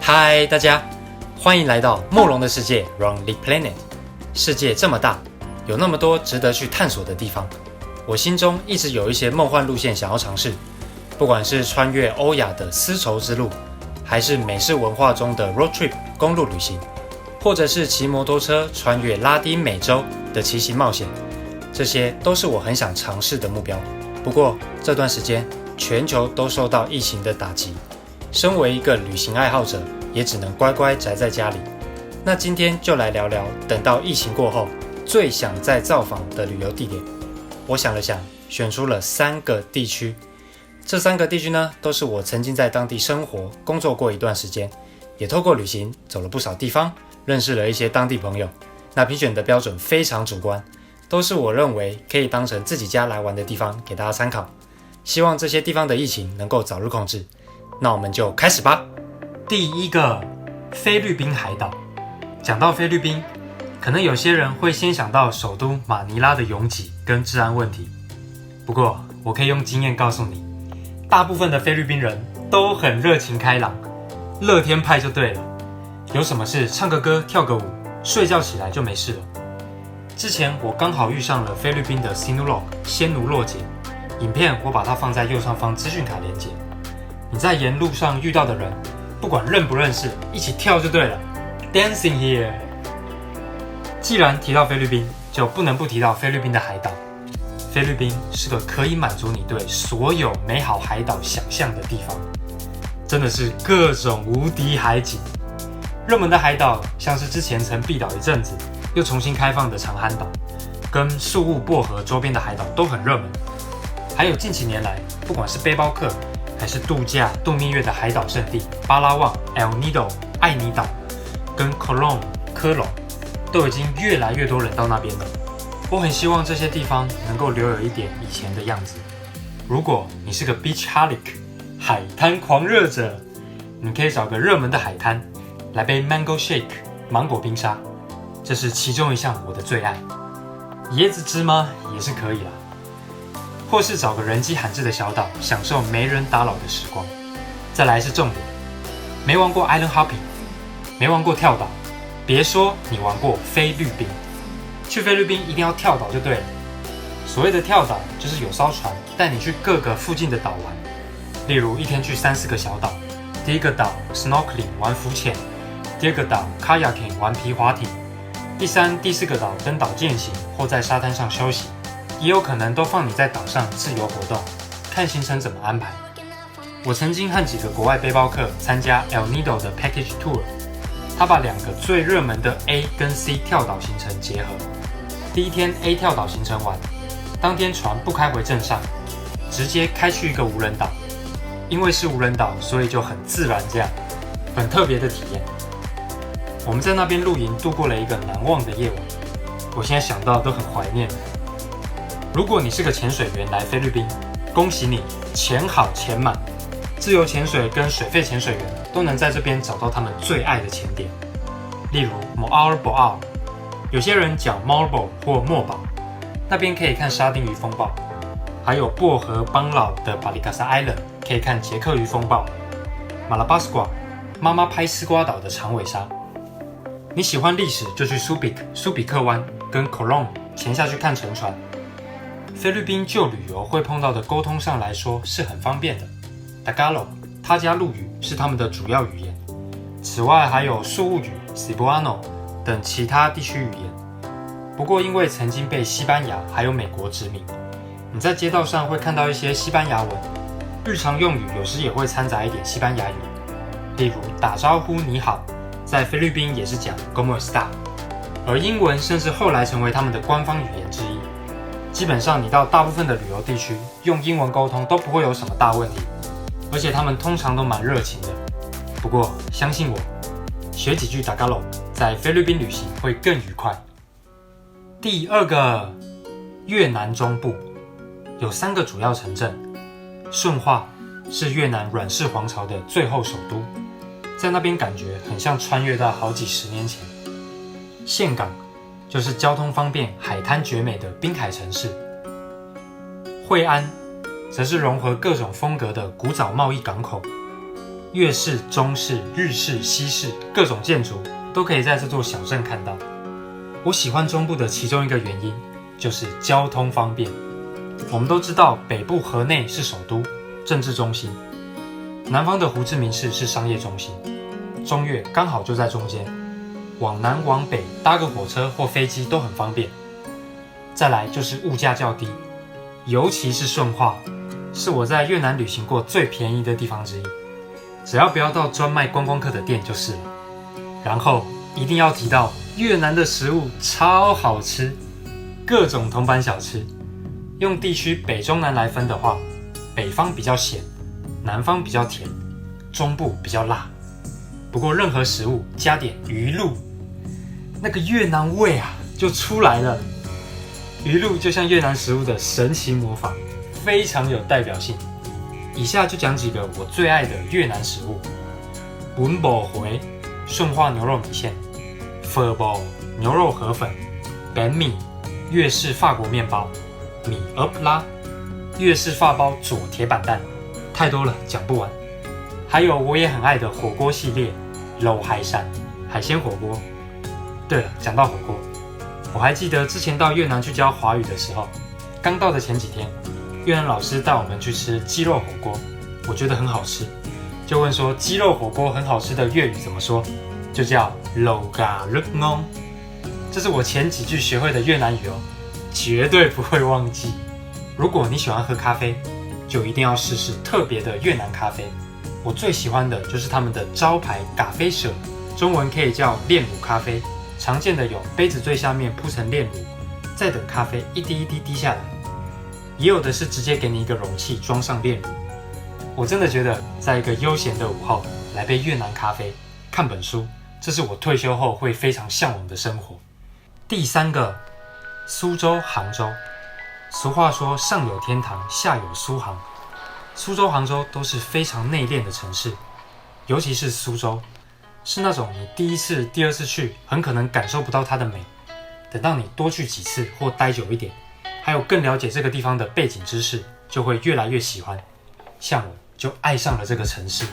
嗨，大家，欢迎来到梦龙的世界 Round the Planet。世界这么大，有那么多值得去探索的地方。我心中一直有一些梦幻路线想要尝试，不管是穿越欧亚的丝绸之路，还是美式文化中的 road trip 公路旅行，或者是骑摩托车穿越拉丁美洲的骑行冒险，这些都是我很想尝试的目标。不过这段时间，全球都受到疫情的打击，身为一个旅行爱好者，也只能乖乖宅在家里。那今天就来聊聊，等到疫情过后，最想再造访的旅游地点。我想了想，选出了3个地区。这3个地区呢，都是我曾经在当地生活、工作过一段时间，也透过旅行走了不少地方，认识了一些当地朋友。那评选的标准非常主观，都是我认为可以当成自己家来玩的地方，给大家参考。希望这些地方的疫情能够早日控制。那我们就开始吧。第一个，菲律宾海岛。讲到菲律宾，可能有些人会先想到首都马尼拉的拥挤跟治安问题。不过，我可以用经验告诉你，大部分的菲律宾人都很热情开朗，乐天派就对了。有什么事唱个歌、跳个舞，睡觉起来就没事了。之前我刚好遇上了菲律宾的 Sinulog 仙奴洛节，影片我把它放在右上方资讯卡连结。你在沿路上遇到的人，不管认不认识，一起跳就对了。Dancing here。既然提到菲律宾，就不能不提到菲律宾的海岛。菲律宾是个可以满足你对所有美好海岛想象的地方，真的是各种无敌海景。热门的海岛像是之前曾闭岛一阵子，又重新开放的长滩岛，跟宿务薄荷周边的海岛都很热门。还有近几年来，不管是背包客还是度假度蜜月的海岛胜地，巴拉望、El Nido、爱尼岛跟 Colón 科隆，都已经越来越多人到那边了。我很希望这些地方能够留有一点以前的样子。如果你是个 beachaholic 海滩狂热者，你可以找个热门的海滩来杯 mango shake 芒果冰沙，这是其中一项我的最爱。椰子汁吗？也是可以啦。或是找个人迹罕至的小岛，享受没人打扰的时光。再来是重点，没玩过 island hopping， 没玩过跳岛，别说你玩过菲律宾。去菲律宾一定要跳岛就对了。所谓的跳岛，就是有艘船带你去各个附近的岛玩，例如一天去3-4个小岛。第一个岛 snorkeling 玩浮潜，第二个岛 kayaking 玩皮划艇，第3、第4个岛登岛健行或在沙滩上休息。也有可能都放你在岛上自由活动，看行程怎么安排。我曾经和几个国外背包客参加 El Nido 的 Package Tour， 他把2个最热门的 A 跟 C 跳岛行程结合。第一天 A 跳岛行程完，当天船不开回镇上，直接开去一个无人岛。因为是无人岛，所以就很自然这样，很特别的体验。我们在那边露营度过了一个难忘的夜晚，我现在想到都很怀念。如果你是个潜水员来菲律宾，恭喜你，钱好钱满。自由潜水跟水肺潜水员都能在这边找到他们最爱的潜点，例如 Mo'ar Bo'ar， 有些人讲 Marble 或墨宝，那边可以看沙丁鱼风暴。还有薄荷邦老的巴里卡萨 Island， 可以看捷克鱼风暴。马拉巴斯瓜，妈妈拍丝瓜岛的长尾鲨。你喜欢历史就去苏比克湾跟 Colón 潜下去看沉船。菲律宾就旅游会碰到的沟通上来说是很方便的。Tagalog 他加祿语是他们的主要语言，此外还有宿务语 Cebuano 等其他地区语言。不过因为曾经被西班牙还有美国殖民，你在街道上会看到一些西班牙文，日常用语有时也会掺杂一点西班牙语，例如打招呼你好，在菲律宾也是讲 Como está， 而英文甚至后来成为他们的官方语言之一。基本上你到大部分的旅游地区用英文沟通都不会有什么大问题，而且他们通常都蛮热情的。不过相信我，学几句 Tagalog 在菲律宾旅行会更愉快。第2个，越南中部有3个主要城镇。顺化是越南阮氏皇朝的最后首都，在那边感觉很像穿越到好几十年前。岘港就是交通方便、海滩绝美的滨海城市。惠安则是融合各种风格的古早贸易港口。粤式、中式、日式、西式各种建筑都可以在这座小镇看到。我喜欢中部的其中一个原因就是交通方便。我们都知道北部河内是首都，政治中心，南方的胡志明市是商业中心，中越刚好就在中间，往南往北搭个火车或飞机都很方便。再来就是物价较低，尤其是顺化，是我在越南旅行过最便宜的地方之一，只要不要到专卖观光客的店就是了。然后一定要提到越南的食物超好吃，各种铜板小吃。用地区北中南来分的话，北方比较咸，南方比较甜，中部比较辣。不过任何食物加点鱼露，那个越南味啊就出来了。鱼露就像越南食物的神奇魔法，非常有代表性。以下就讲几个我最爱的越南食物：文保回顺化牛肉米线、phở bò牛肉河粉、bánh mì粤式法国面包、米ốp lá粤式法包佐铁板蛋，太多了讲不完。还有我也很爱的火锅系列肉海山海鲜火锅。对了，讲到火锅，我还记得之前到越南去教华语的时候，刚到的前几天，越南老师带我们去吃鸡肉火锅，我觉得很好吃，就问说鸡肉火锅很好吃的粤语怎么说，就叫 lẩu gà rất ngon。这是我前几句学会的越南语哦，绝对不会忘记。如果你喜欢喝咖啡，就一定要试试特别的越南咖啡。我最喜欢的就是他们的招牌咖啡舍，中文可以叫炼乳咖啡。常见的有杯子最下面铺层炼乳，再等咖啡一滴一滴滴下来，也有的是直接给你一个容器装上炼乳。我真的觉得在一个悠闲的午后来杯越南咖啡，看本书，这是我退休后会非常向往的生活。第三个，苏州、杭州。俗话说上有天堂，下有苏杭。苏州、杭州都是非常内敛的城市，尤其是苏州，是那种你第一次、第二次去很可能感受不到它的美，等到你多去几次或待久一点，还有更了解这个地方的背景知识，就会越来越喜欢。像我就爱上了这个城市。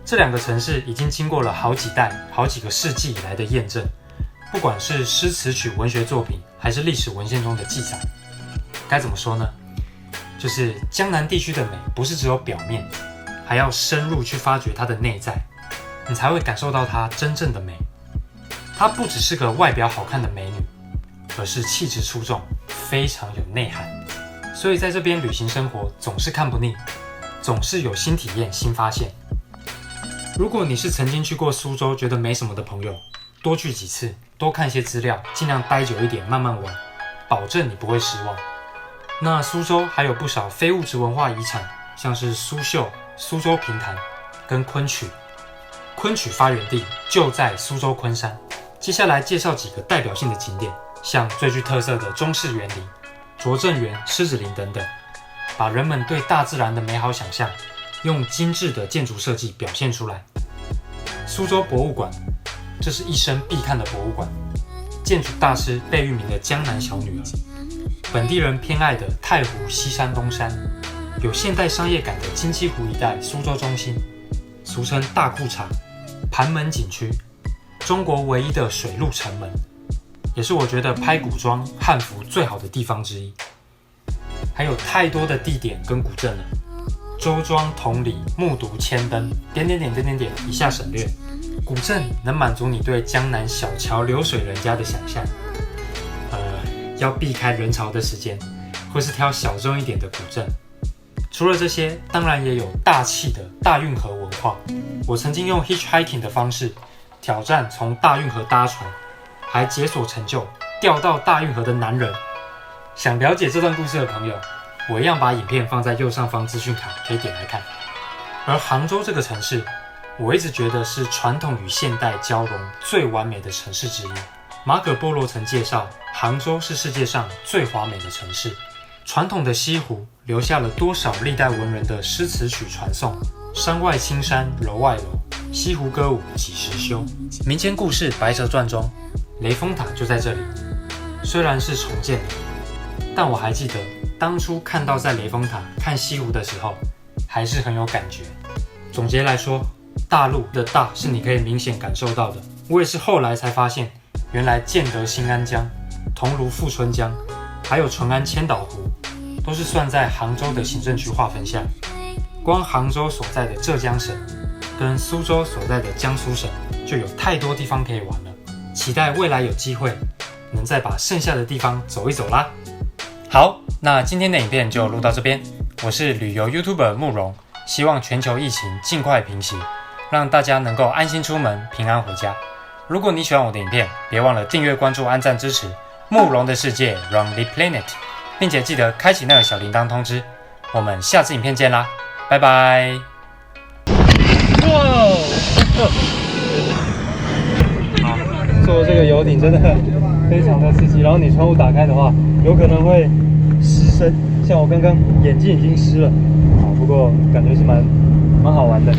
这两个城市已经经过了好几代、好几个世纪以来的验证，不管是诗词曲文学作品，还是历史文献中的记载。该怎么说呢？就是江南地区的美不是只有表面，还要深入去发掘它的内在，你才会感受到它真正的美。她不只是个外表好看的美女，而是气质出众，非常有内涵。所以在这边旅行生活总是看不腻，总是有新体验、新发现。如果你是曾经去过苏州觉得没什么的朋友，多去几次，多看些资料，尽量待久一点，慢慢玩，保证你不会失望。那苏州还有不少非物质文化遗产，像是苏绣、苏州评弹跟昆曲。昆曲发源地就在苏州昆山。接下来介绍几个代表性的景点，像最具特色的中式园林、拙政园、狮子林等等，把人们对大自然的美好想象用精致的建筑设计表现出来。苏州博物馆，这是一生必看的博物馆，建筑大师贝聿铭的江南小女儿，本地人偏爱的太湖、西山、东山，有现代商业感的金鸡湖一带苏州中心，俗称大裤衩，盘门景区，中国唯一的水陆城门，也是我觉得拍古装汉服最好的地方之一。还有太多的地点跟古镇了，周庄、同里、木渎、千灯，点点点点点点，以下省略。古镇能满足你对江南小桥流水人家的想象，要避开人潮的时间，或是挑小众一点的古镇。除了这些，当然也有大气的大运河文化。我曾经用 hitchhiking 的方式挑战从大运河搭船，还解锁成就钓到大运河的男人。想了解这段故事的朋友，我一样把影片放在右上方资讯卡，可以点来看。而杭州这个城市，我一直觉得是传统与现代交融最完美的城市之一。马可波罗曾介绍，杭州是世界上最华美的城市。传统的西湖留下了多少历代文人的诗词曲传颂，山外青山楼外楼，西湖歌舞几时休。民间故事《白蛇传》中，雷峰塔就在这里。虽然是重建的，但我还记得当初看到在雷峰塔看西湖的时候，还是很有感觉。总结来说，大陆的大是你可以明显感受到的。我也是后来才发现，原来建德新安江、桐庐富春江，还有淳安千岛湖，都是算在杭州的行政区划分下。光杭州所在的浙江省，跟苏州所在的江苏省，就有太多地方可以玩了。期待未来有机会，能再把剩下的地方走一走啦。好，那今天的影片就录到这边。我是旅游 YouTuber 慕容，希望全球疫情尽快平息，让大家能够安心出门，平安回家。如果你喜欢我的影片，别忘了订阅、关注、按赞支持慕容的世界 Run the Planet， 并且记得开启那个小铃铛通知。我们下次影片见啦，拜拜！哇！坐这个游艇真的非常的刺激，然后你窗户打开的话，有可能会湿身，像我刚刚眼睛已经湿了，不过感觉是蛮好玩的。